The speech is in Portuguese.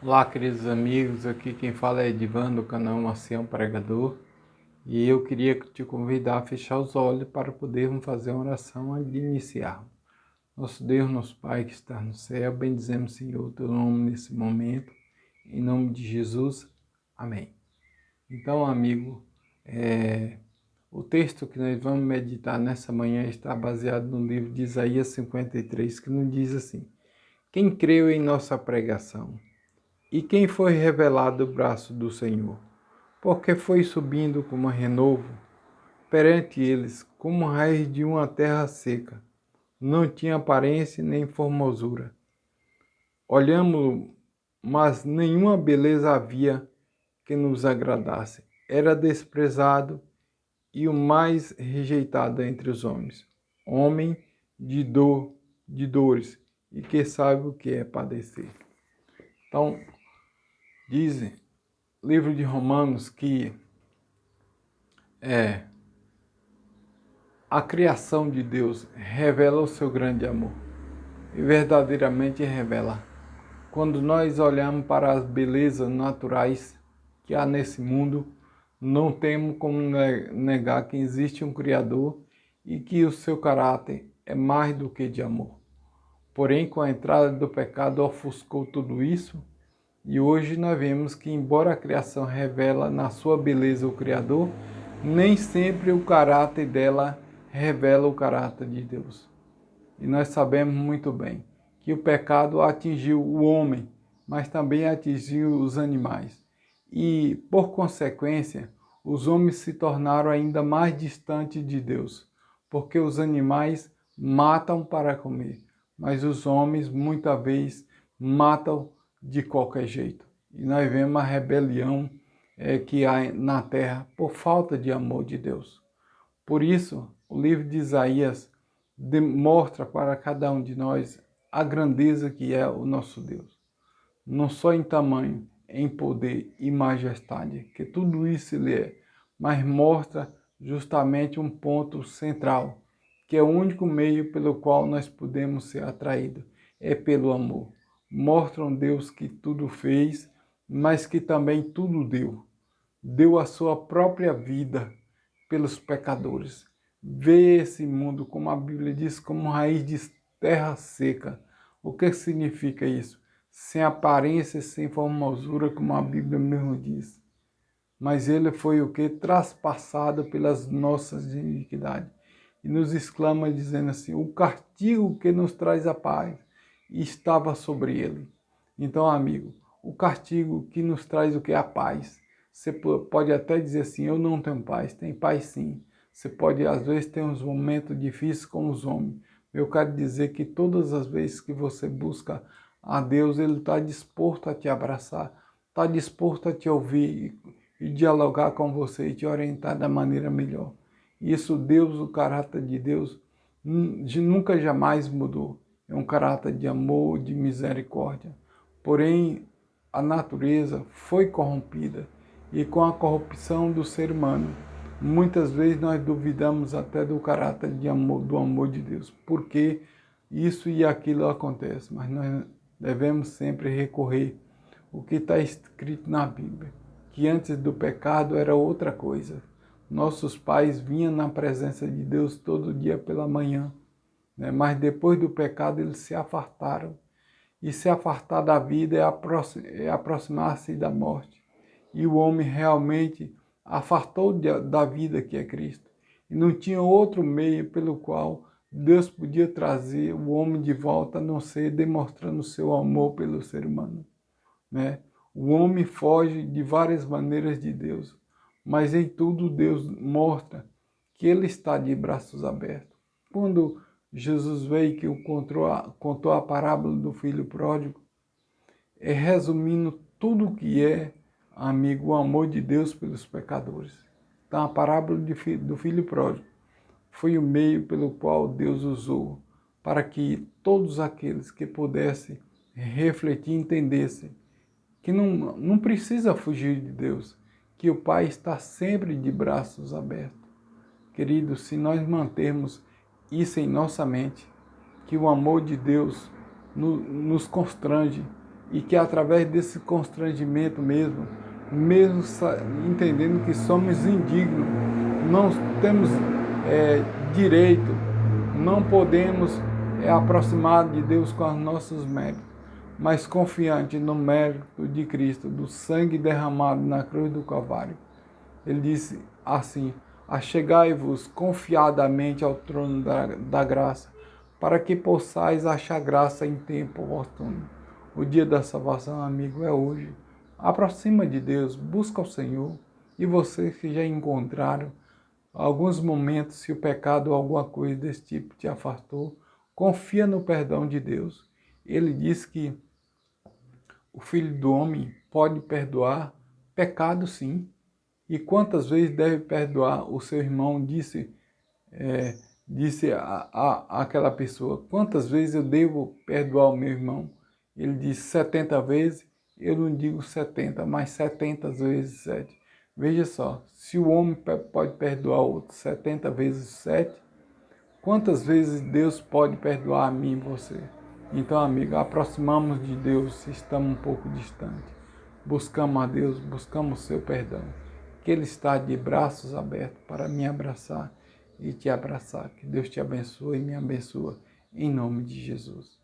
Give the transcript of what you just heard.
Olá, queridos amigos, aqui quem fala é Edivan do canal Marcião Pregador e eu queria te convidar a fechar os olhos para podermos fazer uma oração antes de iniciar. Nosso Deus, nosso Pai que está no céu, bendizemos, Senhor, o teu nome nesse momento, em nome de Jesus, amém. Então, amigo, o texto que nós vamos meditar nessa manhã está baseado no livro de Isaías 53, que nos diz assim: Quem creu em nossa pregação? E quem foi revelado o braço do Senhor? Porque foi subindo como renovo perante eles, como raiz de uma terra seca. Não tinha aparência nem formosura. Olhamos-lo, mas nenhuma beleza havia que nos agradasse. Era desprezado e o mais rejeitado entre os homens. Homem de dores, e que sabe o que é padecer. Então, dizem livro de Romanos que a criação de Deus revela o seu grande amor e verdadeiramente revela. Quando nós olhamos para as belezas naturais que há nesse mundo, não temos como negar que existe um Criador e que o seu caráter é mais do que de amor. Porém, com a entrada do pecado, ofuscou tudo isso. E hoje nós vemos que, embora a criação revela na sua beleza o Criador, nem sempre o caráter dela revela o caráter de Deus. E nós sabemos muito bem que o pecado atingiu o homem, mas também atingiu os animais. E, por consequência, os homens se tornaram ainda mais distantes de Deus, porque os animais matam para comer, mas os homens muitas vezes matam de qualquer jeito. E nós vemos a rebelião que há na terra por falta de amor de Deus. Por isso, o livro de Isaías mostra para cada um de nós a grandeza que é o nosso Deus. Não só em tamanho, em poder e majestade, que tudo isso ele é, mas mostra justamente um ponto central, que é o único meio pelo qual nós podemos ser atraídos, é pelo amor. Mostra um Deus que tudo fez, mas que também tudo deu. Deu a sua própria vida pelos pecadores. Vê esse mundo, como a Bíblia diz, como raiz de terra seca. O que significa isso? Sem aparência, sem formosura, como a Bíblia mesmo diz. Mas ele foi o que? Traspassado pelas nossas iniquidades. E nos exclama dizendo assim, o castigo que nos traz a paz estava sobre ele. Então, amigo, o castigo que nos traz o que? A paz. Você pode até dizer assim, eu não tenho paz. Tem paz sim. Você pode, às vezes, ter uns momentos difíceis com os homens. Eu quero dizer que todas as vezes que você busca a Deus, Ele está disposto a te abraçar, está disposto a te ouvir e dialogar com você e te orientar da maneira melhor. Isso, Deus, o caráter de Deus, nunca jamais mudou. É um caráter de amor, de misericórdia. Porém, a natureza foi corrompida e com a corrupção do ser humano, muitas vezes nós duvidamos até do caráter de amor, do amor de Deus, porque isso e aquilo acontece, mas nós devemos sempre recorrer ao que está escrito na Bíblia, que antes do pecado era outra coisa. Nossos pais vinham na presença de Deus todo dia pela manhã, né? Mas depois do pecado eles se afastaram. E se afastar da vida é aproximar-se da morte. E o homem realmente afastou da vida que é Cristo. E não tinha outro meio pelo qual Deus podia trazer o homem de volta, a não ser demonstrando o seu amor pelo ser humano, né? O homem foge de várias maneiras de Deus, mas em tudo Deus mostra que Ele está de braços abertos. Quando Jesus veio que contou a parábola do filho pródigo, resumindo tudo o que é, amigo, o amor de Deus pelos pecadores. Então a parábola do filho pródigo foi o meio pelo qual Deus usou para que todos aqueles que pudessem refletir e entendessem que não precisa fugir de Deus, que o Pai está sempre de braços abertos. Querido, se nós mantermos isso em nossa mente, que o amor de Deus nos constrange, e que através desse constrangimento mesmo entendendo que somos indignos, não temos direito, não podemos aproximar de Deus com os nossos méritos, mas confiante no mérito de Cristo, do sangue derramado na cruz do Calvário. Ele disse assim: achegai-vos confiadamente ao trono da graça, para que possais achar graça em tempo oportuno. O dia da salvação, amigo, é hoje. Aproxima de Deus, busca o Senhor. E vocês que já encontraram alguns momentos, se o pecado ou alguma coisa desse tipo te afastou, confia no perdão de Deus. Ele diz que o Filho do Homem pode perdoar pecado, sim. E quantas vezes deve perdoar o seu irmão? Disse àquela pessoa: quantas vezes eu devo perdoar o meu irmão? Ele disse 70 vezes. Eu não digo 70, mas 70 vezes 7. Veja só, se o homem pode perdoar o outro 70 vezes 7, quantas vezes Deus pode perdoar a mim e você? Então, amigo, aproximamos de Deus se estamos um pouco distantes. Buscamos a Deus, buscamos o seu perdão, que Ele está de braços abertos para me abraçar e te abraçar. Que Deus te abençoe e me abençoe, em nome de Jesus.